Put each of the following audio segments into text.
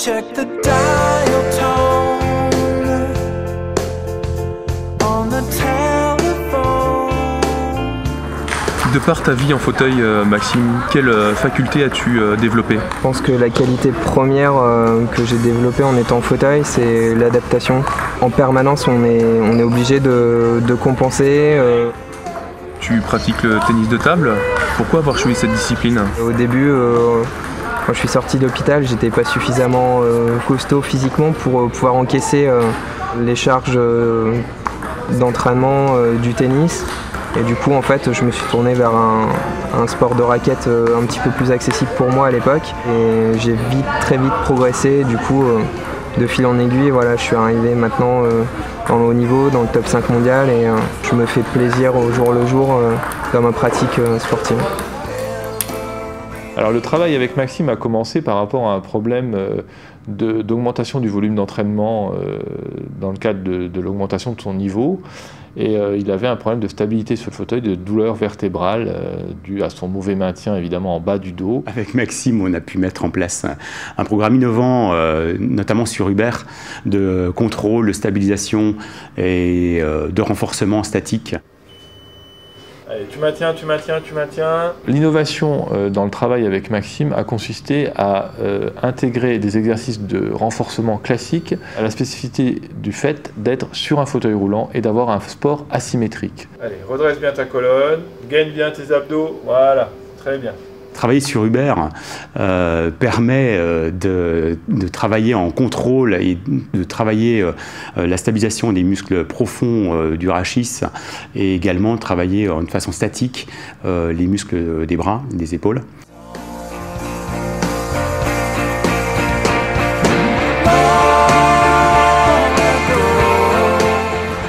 Check the dial tone on the telephone. De par ta vie en fauteuil, Maxime, quelle faculté as-tu développée? Je pense que la qualité première que j'ai développée en étant en fauteuil, c'est l'adaptation. En permanence, on est obligé de compenser. Tu pratiques le tennis de table. Pourquoi avoir choisi cette discipline? Au début, quand je suis sorti de l'hôpital, j'étais pas suffisamment costaud physiquement pour pouvoir encaisser les charges d'entraînement du tennis. Et du coup, en fait, je me suis tourné vers un sport de raquette un petit peu plus accessible pour moi à l'époque. Et j'ai très vite progressé. Du coup, de fil en aiguille, voilà, je suis arrivé maintenant dans le haut niveau, dans le top 5 mondial. Et je me fais plaisir au jour le jour dans ma pratique sportive. Alors le travail avec Maxime a commencé par rapport à un problème d'augmentation du volume d'entraînement dans le cadre de l'augmentation de son niveau. Et il avait un problème de stabilité sur le fauteuil, de douleur vertébrale due à son mauvais maintien évidemment en bas du dos. Avec Maxime, on a pu mettre en place un programme innovant, notamment sur Uber, de contrôle, de stabilisation et de renforcement statique. Allez, tu maintiens. L'innovation dans le travail avec Maxime a consisté à intégrer des exercices de renforcement classiques à la spécificité du fait d'être sur un fauteuil roulant et d'avoir un sport asymétrique. Allez, redresse bien ta colonne, gaine bien tes abdos, voilà, très bien. Travailler sur Uber permet de travailler en contrôle et de travailler la stabilisation des muscles profonds du rachis et également travailler de façon statique les muscles des bras, des épaules.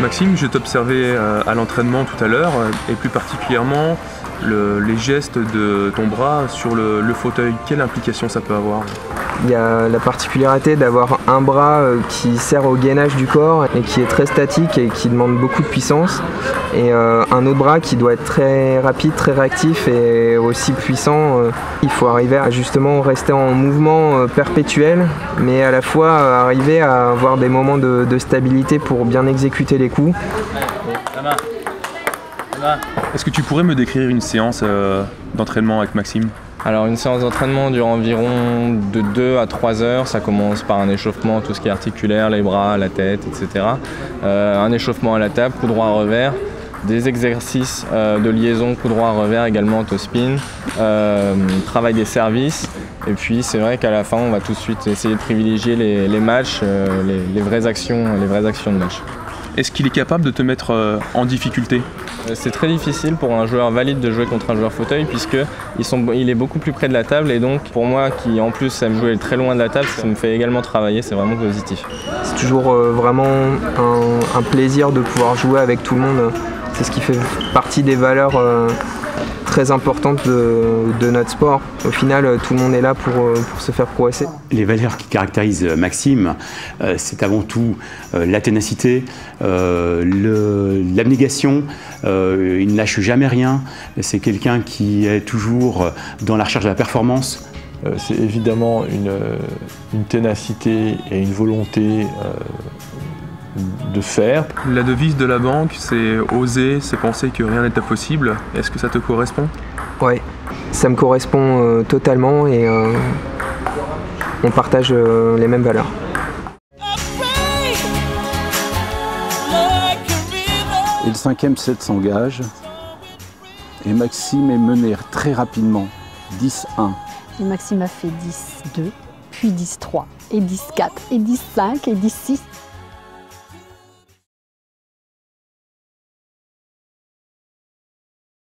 Maxime, je t'observais à l'entraînement tout à l'heure, et plus particulièrement les gestes de ton bras sur le fauteuil. Quelle implication ça peut avoir? Il y a la particularité d'avoir un bras qui sert au gainage du corps et qui est très statique et qui demande beaucoup de puissance, et un autre bras qui doit être très rapide, très réactif et aussi puissant. Il faut arriver à justement rester en mouvement perpétuel, mais à la fois arriver à avoir des moments de stabilité pour bien exécuter les coups. Est-ce que tu pourrais me décrire une séance d'entraînement avec Maxime? Alors une séance d'entraînement dure environ de 2 à 3 heures. Ça commence par un échauffement, tout ce qui est articulaire, les bras, la tête, etc. Un échauffement à la table, coup droit revers. Des exercices de liaison, coup droit revers, également toe spin. Travail des services. Et puis c'est vrai qu'à la fin, on va tout de suite essayer de privilégier les matchs, les vraies actions de match. Est-ce qu'il est capable de te mettre en difficulté? C'est très difficile pour un joueur valide de jouer contre un joueur fauteuil puisqu'il est beaucoup plus près de la table, et donc pour moi qui en plus aime jouer très loin de la table, ça me fait également travailler, c'est vraiment positif. C'est toujours vraiment un plaisir de pouvoir jouer avec tout le monde. C'est ce qui fait partie des valeurs très importantes de notre sport. Au final, tout le monde est là pour se faire progresser. Les valeurs qui caractérisent Maxime, c'est avant tout la ténacité, l'abnégation. Il ne lâche jamais rien. C'est quelqu'un qui est toujours dans la recherche de la performance. C'est évidemment une ténacité et une volonté de faire. La devise de la banque, c'est oser, c'est penser que rien n'est impossible. Est-ce que ça te correspond? Oui, ça me correspond totalement, et on partage les mêmes valeurs. Et le 5e set s'engage et Maxime est mené très rapidement 10-1. Et Maxime a fait 10-2, puis 10-3, et 10-4, et 10-5, et 10-6.